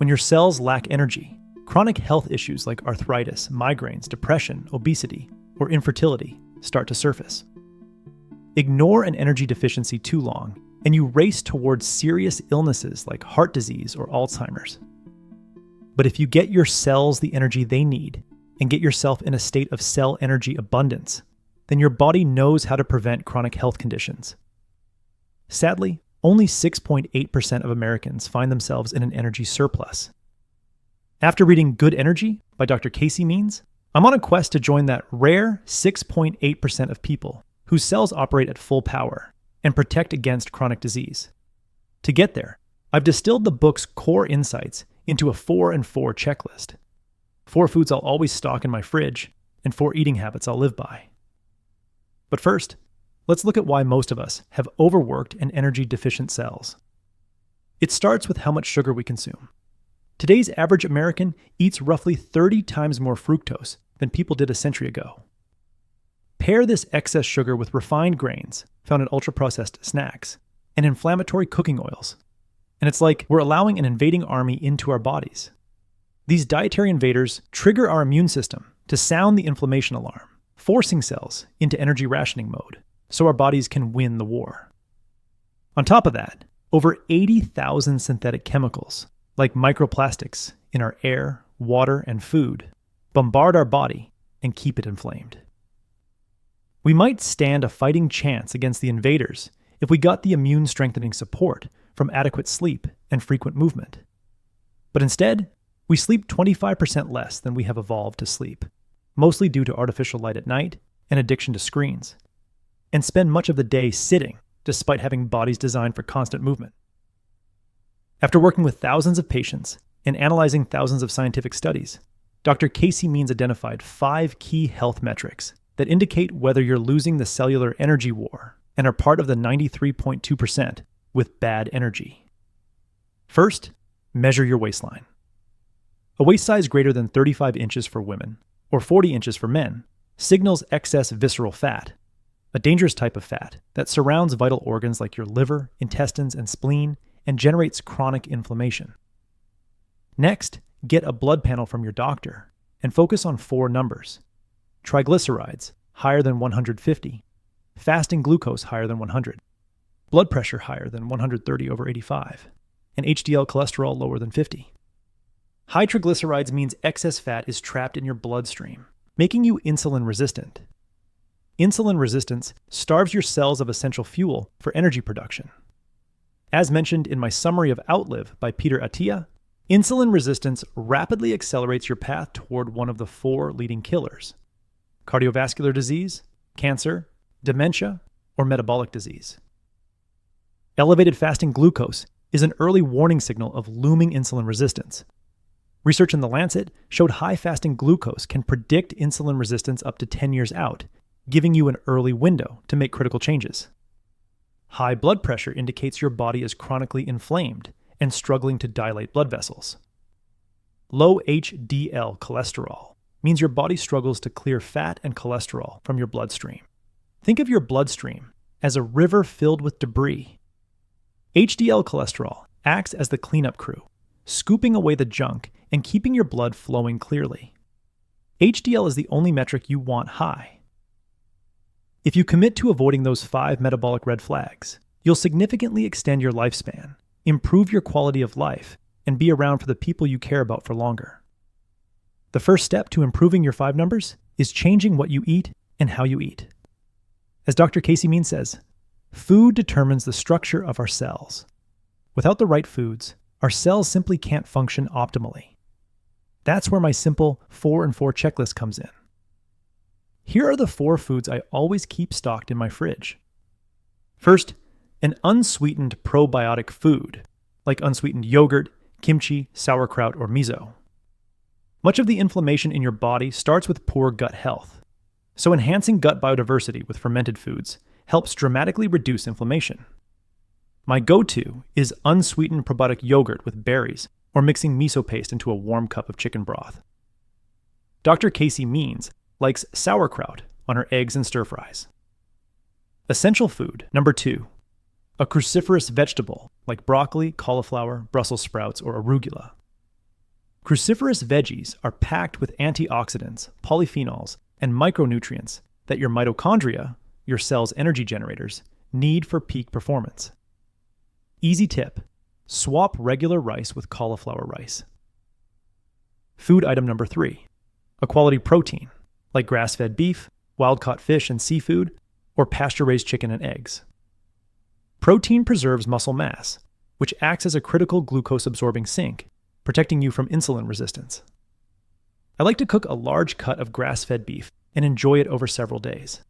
When your cells lack energy, chronic health issues like arthritis, migraines, depression, obesity, or infertility start to surface. Ignore an energy deficiency too long, and you race towards serious illnesses like heart disease or Alzheimer's. But if you get your cells the energy they need and get yourself in a state of cell energy abundance, then your body knows how to prevent chronic health conditions. Sadly, only 6.8% of Americans find themselves in an energy surplus. After reading Good Energy by Dr. Casey Means, I'm on a quest to join that rare 6.8% of people whose cells operate at full power and protect against chronic disease. To get there, I've distilled the book's core insights into a 4 and 4 checklist. 4 foods I'll always stock in my fridge, and 4 eating habits I'll live by. But first, let's look at why most of us have overworked and energy-deficient cells. It starts with how much sugar we consume. Today's average American eats roughly 30 times more fructose than people did a century ago. Pair this excess sugar with refined grains found in ultra-processed snacks and inflammatory cooking oils, and it's like we're allowing an invading army into our bodies. These dietary invaders trigger our immune system to sound the inflammation alarm, forcing cells into energy rationing mode so our bodies can win the war. On top of that, over 80,000 synthetic chemicals, like microplastics in our air, water, and food, bombard our body and keep it inflamed. We might stand a fighting chance against the invaders if we got the immune-strengthening support from adequate sleep and frequent movement. But instead, we sleep 25% less than we have evolved to sleep, mostly due to artificial light at night and addiction to screens, and spend much of the day sitting despite having bodies designed for constant movement. After working with thousands of patients and analyzing thousands of scientific studies, Dr. Casey Means identified 5 key health metrics that indicate whether you're losing the cellular energy war and are part of the 93.2% with bad energy. First, measure your waistline. A waist size greater than 35 inches for women, or 40 inches for men, signals excess visceral fat, a dangerous type of fat that surrounds vital organs like your liver, intestines, and spleen and generates chronic inflammation. Next, get a blood panel from your doctor and focus on 4 numbers: triglycerides higher than 150, fasting glucose higher than 100, blood pressure higher than 130/85, and HDL cholesterol lower than 50. High triglycerides means excess fat is trapped in your bloodstream, making you insulin resistant. Insulin resistance starves your cells of essential fuel for energy production. As mentioned in my summary of Outlive by Peter Attia, insulin resistance rapidly accelerates your path toward one of the 4 leading killers: cardiovascular disease, cancer, dementia, or metabolic disease. Elevated fasting glucose is an early warning signal of looming insulin resistance. Research in The Lancet showed high fasting glucose can predict insulin resistance up to 10 years out, giving you an early window to make critical changes. High blood pressure indicates your body is chronically inflamed and struggling to dilate blood vessels. Low HDL cholesterol means your body struggles to clear fat and cholesterol from your bloodstream. Think of your bloodstream as a river filled with debris. HDL cholesterol acts as the cleanup crew, scooping away the junk and keeping your blood flowing clearly. HDL is the only metric you want high. If you commit to avoiding those 5 metabolic red flags, you'll significantly extend your lifespan, improve your quality of life, and be around for the people you care about for longer. The first step to improving your 5 numbers is changing what you eat and how you eat. As Dr. Casey Means says, food determines the structure of our cells. Without the right foods, our cells simply can't function optimally. That's where my simple 4 and 4 checklist comes in. Here are the 4 foods I always keep stocked in my fridge. First, an unsweetened probiotic food, like unsweetened yogurt, kimchi, sauerkraut, or miso. Much of the inflammation in your body starts with poor gut health, so enhancing gut biodiversity with fermented foods helps dramatically reduce inflammation. My go-to is unsweetened probiotic yogurt with berries or mixing miso paste into a warm cup of chicken broth. Dr. Casey Means likes sauerkraut on her eggs and stir fries. Essential food number 2, a cruciferous vegetable like broccoli, cauliflower, Brussels sprouts, or arugula. Cruciferous veggies are packed with antioxidants, polyphenols, and micronutrients that your mitochondria, your cell's energy generators, need for peak performance. Easy tip: swap regular rice with cauliflower rice. Food item number 3: a quality protein, like grass-fed beef, wild-caught fish and seafood, or pasture-raised chicken and eggs. Protein preserves muscle mass, which acts as a critical glucose-absorbing sink, protecting you from insulin resistance. I like to cook a large cut of grass-fed beef and enjoy it over several days.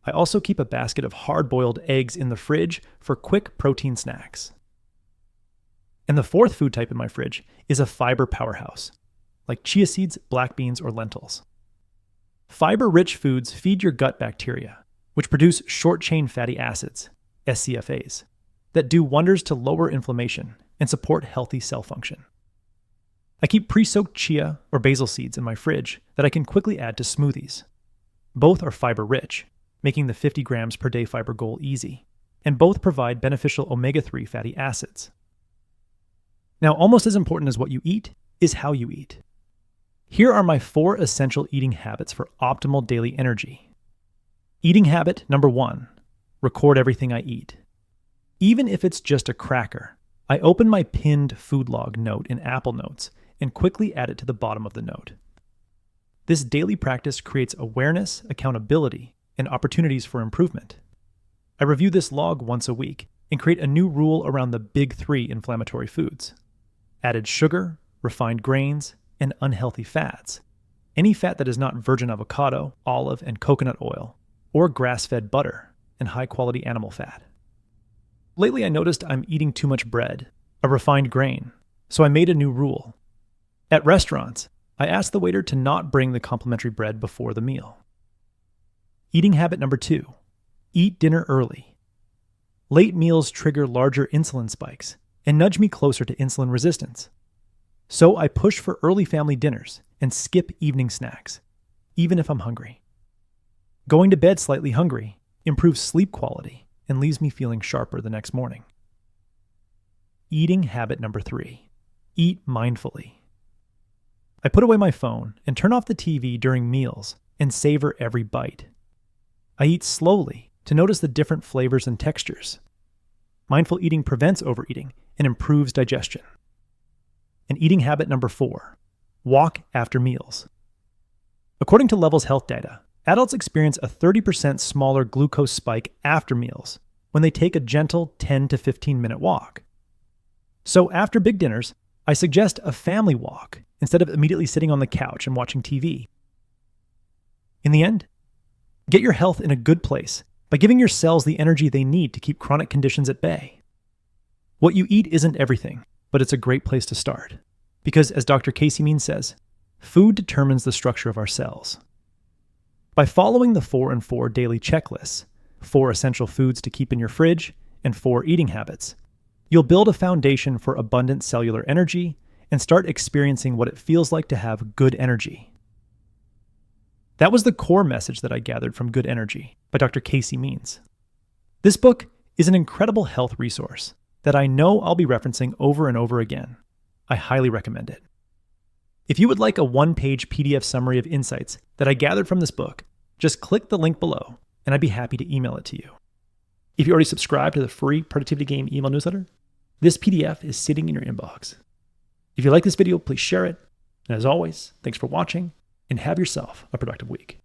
I also keep a basket of hard-boiled eggs in the fridge for quick protein snacks. And the fourth food type in my fridge is a fiber powerhouse, like chia seeds, black beans, or lentils. Fiber-rich foods feed your gut bacteria, which produce short-chain fatty acids, SCFAs, that do wonders to lower inflammation and support healthy cell function. I keep pre-soaked chia or basil seeds in my fridge that I can quickly add to smoothies. Both are fiber-rich, making the 50 grams per day fiber goal easy, and both provide beneficial omega-3 fatty acids. Now, almost as important as what you eat is how you eat. Here are my 4 essential eating habits for optimal daily energy. Eating habit number 1: record everything I eat. Even if it's just a cracker, I open my pinned food log note in Apple Notes and quickly add it to the bottom of the note. This daily practice creates awareness, accountability, and opportunities for improvement. I review this log once a week and create a new rule around the big 3 inflammatory foods: added sugar, refined grains, and unhealthy fats. Any fat that is not virgin avocado, olive, and coconut oil, or grass-fed butter and high-quality animal fat. Lately, I noticed I'm eating too much bread, a refined grain, so I made a new rule. At restaurants, I ask the waiter to not bring the complimentary bread before the meal. Eating habit number 2: eat dinner early. Late meals trigger larger insulin spikes and nudge me closer to insulin resistance. So I push for early family dinners and skip evening snacks, even if I'm hungry. Going to bed slightly hungry improves sleep quality and leaves me feeling sharper the next morning. Eating habit number 3: eat mindfully. I put away my phone and turn off the TV during meals and savor every bite. I eat slowly to notice the different flavors and textures. Mindful eating prevents overeating and improves digestion. And eating habit number 4: walk after meals. According to Levels Health data, adults experience a 30% smaller glucose spike after meals when they take a gentle 10 to 15 minute walk. So after big dinners, I suggest a family walk instead of immediately sitting on the couch and watching TV. In the end, get your health in a good place by giving your cells the energy they need to keep chronic conditions at bay. What you eat isn't everything, but it's a great place to start. Because as Dr. Casey Means says, food determines the structure of our cells. By following the 4 and 4 daily checklists, 4 essential foods to keep in your fridge, and 4 eating habits, you'll build a foundation for abundant cellular energy and start experiencing what it feels like to have good energy. That was the core message that I gathered from Good Energy by Dr. Casey Means. This book is an incredible health resource that I know I'll be referencing over and over again. I highly recommend it. If you would like a 1-page PDF summary of insights that I gathered from this book, just click the link below and I'd be happy to email it to you. If you already subscribe to the free Productivity Game email newsletter, this PDF is sitting in your inbox. If you like this video, please share it. And as always, thanks for watching and have yourself a productive week.